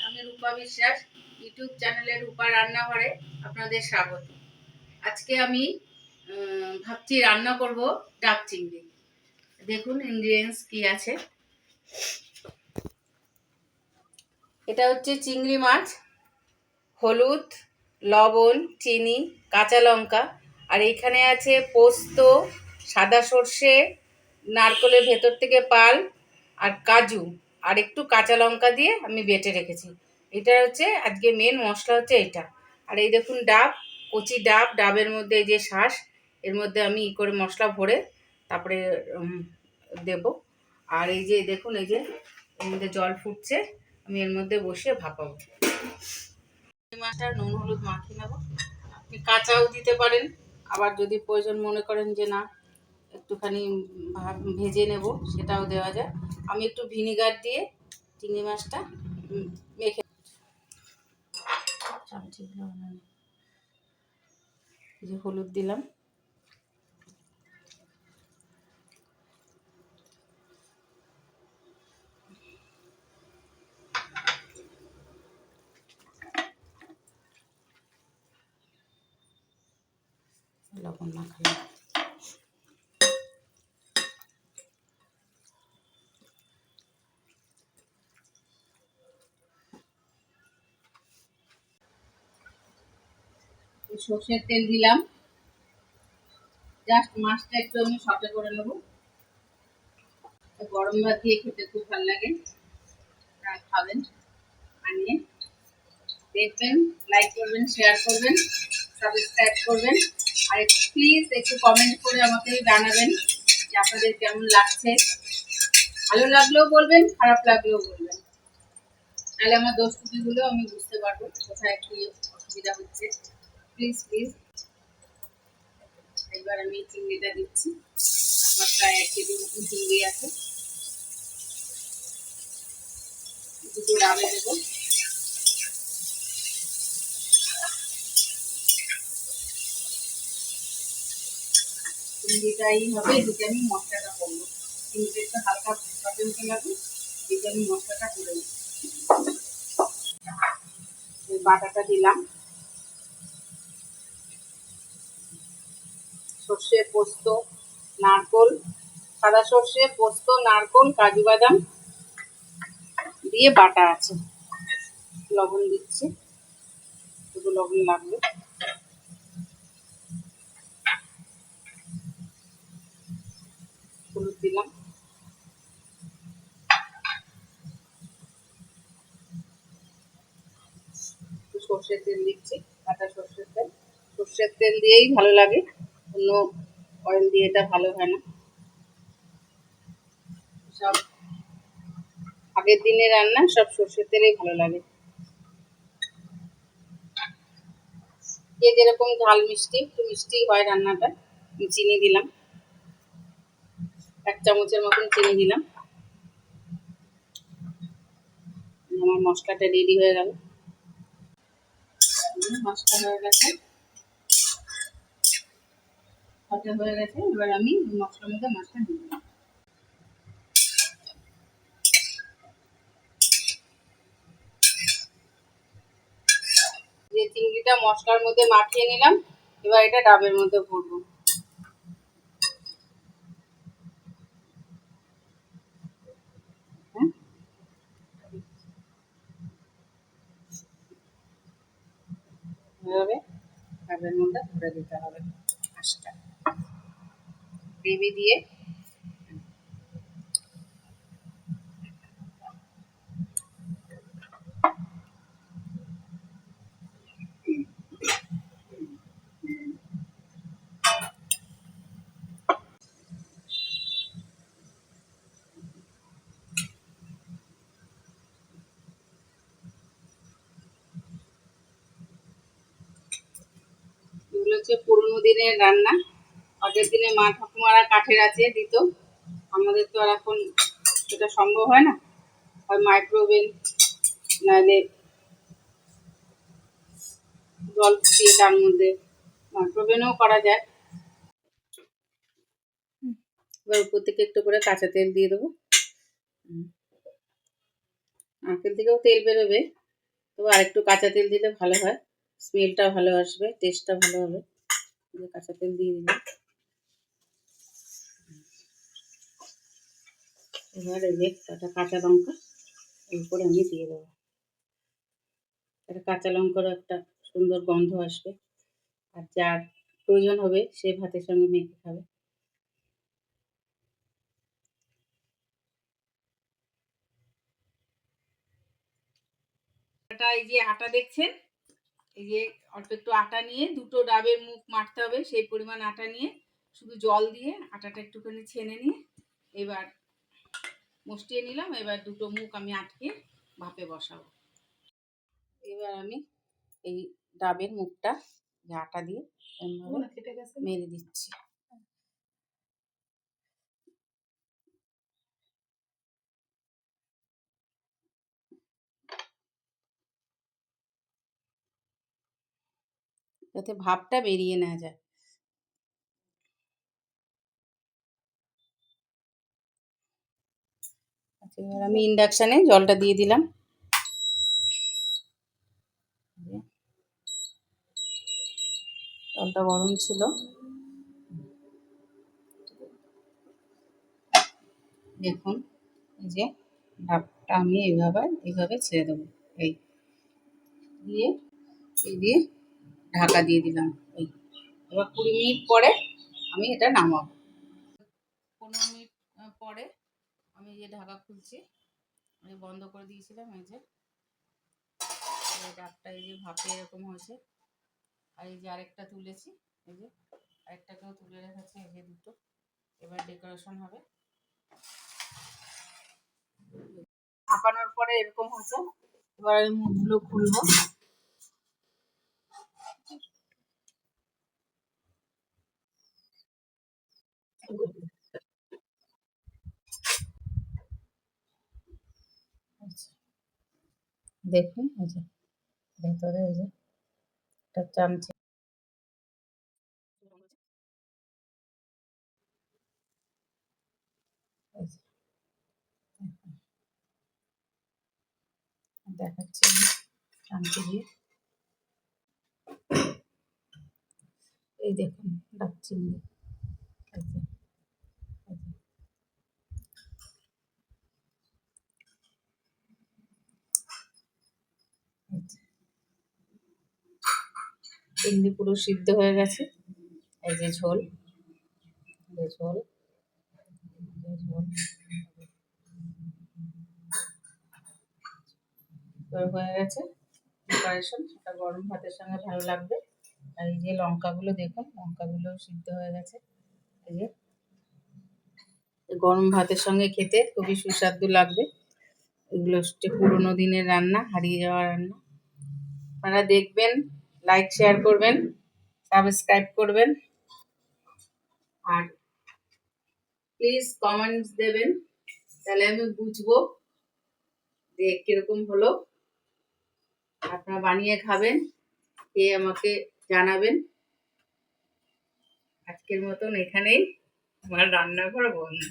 আমি রূপা বিশ্বাস, ইউটিউব চ্যানেলে রূপা রান্নাঘরে আপনাদের স্বাগত। আজকে আমি ভাবছি রান্না করব ডাব চিংড়ি। দেখুন ইনগ্রিডিয়েন্টস কি আছে। এটা হচ্ছে চিংড়ি মাছ, হলুদ, লবণ, চিনি, কাঁচা লঙ্কা, আর এইখানে আছে পোস্ত, সাদা সর্ষে, নারকেলের ভেতর থেকে পাল, আর কাজু, আর একটু কাঁচা লঙ্কা দিয়ে আমি বেটে রেখেছি। এটা হচ্ছে আজকে মেন মশলা হচ্ছে এটা। আর এই দেখুন ডাব, কচি ডাব, ডাবের মধ্যে এই যে শাঁস, এর মধ্যে আমি করে মশলা ভরে তারপরে দেব। আর এই যে দেখুন এই যে এর মধ্যে জল ফুটছে, আমি এর মধ্যে বসে ভাপাবো। মাছটা নুন হলুদ মাখিয়ে নেব। আপনি কাঁচাও দিতে পারেন, আবার যদি প্রয়োজন মনে করেন যে না একটুখানি ভেজে নেব, সেটাও দেওয়া যায়। আমি একটু ভিনিগার দিয়ে চিংড়ি মাছটা মেখে যে হলুদ দিলাম, লবণ মাখালাম, সর্ষের তেল দিলাম। জাস্ট মাছটা একটু আমি সটে করে নেব। গরম ভাত দিয়ে খেতে খুব ভালো লাগে, খাবেন বানিয়ে। দেখবেন, লাইক করবেন, শেয়ার করবেন, সাবস্ক্রাইব করবেন, আর প্লিজ একটু কমেন্ট করে আমাকে জানাবেন যে আপনাদের কেমন লাগছে। ভালো লাগলেও বলবেন, খারাপ লাগলেও বলবেন, তাহলে আমার দোষ ত্রুটিগুলো আমি বুঝতে পারবো কোথায় কি অসুবিধা হচ্ছে। Please please. এবার আমি চিংড়িটা দিচ্ছি। আমার প্রায় 1 কেজি মতন চিংড়ি আছে। দুটো ডাবে দেবো। চিংড়িটাই হবে যেটা আমি মশলাটা করবো। চিংড়িটা একটু হালকা সটে হতে লাগবে, যেটা আমি মশলাটা করে নেব। বাটাটা দিলাম, সর্ষে, পোস্ত, নারকোল, সাদা সর্ষে, পোস্ত, নারকোল, কাজু বাদাম দিয়ে বাটা আছে। লবণ দিচ্ছি, শুধু লবণ লাগবে। হলুদ দিলাম, সর্ষের তেল দিচ্ছি, কাঁচা সর্ষের তেল। সর্ষের তেল দিয়েই ভালো লাগে, অন্য অয়েল দিয়ে এটা ভালো হয় না। সব আগের দিনে রান্না, সব সর্ষের তেলেই ভালো লাগে। যে যেরকম ঝাল মিষ্টি, একটু মিষ্টি হয় রান্নাটা। চিনি দিলাম, 1 চামচের মতন চিনি দিলাম। আমার মশলাটা রেডি হয়ে গেল। মশলা হয়ে গেছে, হয়ে গেছে। এবার আমি মশলার মধ্যে মাছটা দিয়ে দিলাম। যে চিংড়িটা মশলার মধ্যে মাখিয়ে নিলাম, এবার এটা ডাবের মধ্যে ভরবো। এভাবে ডাবের মধ্যে ভরে দিতে হবে মাছটা গ্রেভি দিয়ে। এগুলো হচ্ছে পুরোনো দিনের রান্না। আগের দিনে মা ঠাকুমারা কাঠের আছে দিত, আমাদের তো আর এখন সেটা সম্ভব হয় না। হয় মাইক্রোওভেন, নাহলে জল ফুটিয়ে তার মধ্যে, মাইক্রোওভেনেও করা যায়। এবার উপর থেকে একটু করে কাঁচা তেল দিয়ে দেবো। নারকেল থেকেও তেল বেরোবে, তবে আরেকটু কাঁচা তেল দিলে ভালো হয়, স্মেলটা ভালো আসবে, টেস্টটা ভালো হবে। কাঁচা তেল দিয়ে দিলাম। এবার এই যে একটা কাঁচা লঙ্কা এর উপরে আমি দিয়ে দেবো। একটা কাঁচা লঙ্কারও একটা সুন্দর গন্ধ আসবে, আর যার প্রয়োজন হবে সে ভাতের সঙ্গে মেখে খাবে। এই যে আটা দেখছেন, এই যে অল্প একটু আটা নিয়ে দুটো ডাবের মুখ মারতে হবে, সেই পরিমাণ আটা নিয়ে শুধু জল দিয়ে আটাটা একটুখানি ছেনে নিয়ে এবার মুষ্টিয়ে নিলাম। এবার দুটো মুখ আমি আটকে ভাপে বসাবো। এবার আমি এই ডাবের মুখটা আটা দিয়ে মেরে দিচ্ছি। যাতে ভাপটা বেরিয়ে না যায়। আচ্ছা, এবার আমি ইন্ডাকশানে জলটা দিয়ে দিলাম। জলটা গরম ছিল। দেখুন এই যে ভাপটা আমি এইভাবে ছেড়ে দেবো। এই দিয়ে ঢাকা দিয়ে দিলাম। এবার 20 মিনিট পরে আমি এটা নামাবো। 15 মিনিট পরে আমি যে ঢাকা খুলছি, আমি বন্ধ করে দিয়েছিলাম। এই যে ডাবটা এই যে ভাপে এরকম হয়েছে। আর এই যে আরেকটা তুলেছি, এই যে আরেকটাকেও তুলে রেখেছি, এই যে দুটো। এবার ডেকোরেশন হবে। ভাপানোর পরে এরকম হয়েছে। এবার আমি মুখগুলো খুলবো। দেখুন এই যে ভেতরে এই যে একটা চামচে দেখাচ্ছি, চামচে দিয়ে এই দেখুন ডাব চিংড়ি। চিংড়ি পুরো সিদ্ধ হয়ে গেছে। এই যে ঝোল, ঝোল হয়ে গেছে। প্রিপারেশন সেটা গরম ভাতের সঙ্গে ভালো লাগবে। আর এই যে লঙ্কাগুলো দেখুন, লঙ্কাগুলো সিদ্ধ হয়ে গেছে। এই যে গরম ভাতের সঙ্গে খেতে খুবই সুস্বাদু লাগবে। এগুলো হচ্ছে পুরোনো দিনের রান্না, হারিয়ে যাওয়া রান্না। আপনারা দেখবেন, লাইক শেয়ার করবেন, সাবস্ক্রাইব করবেন, আর প্লিজ কমেন্টস দেবেন, তাহলে আমি বুঝবো যে কিরকম হলো। আপনারা বানিয়ে খাবেন, খেয়ে আমাকে জানাবেন। আজকের মতন এখানেই আমার রান্নাঘর বন্ধ।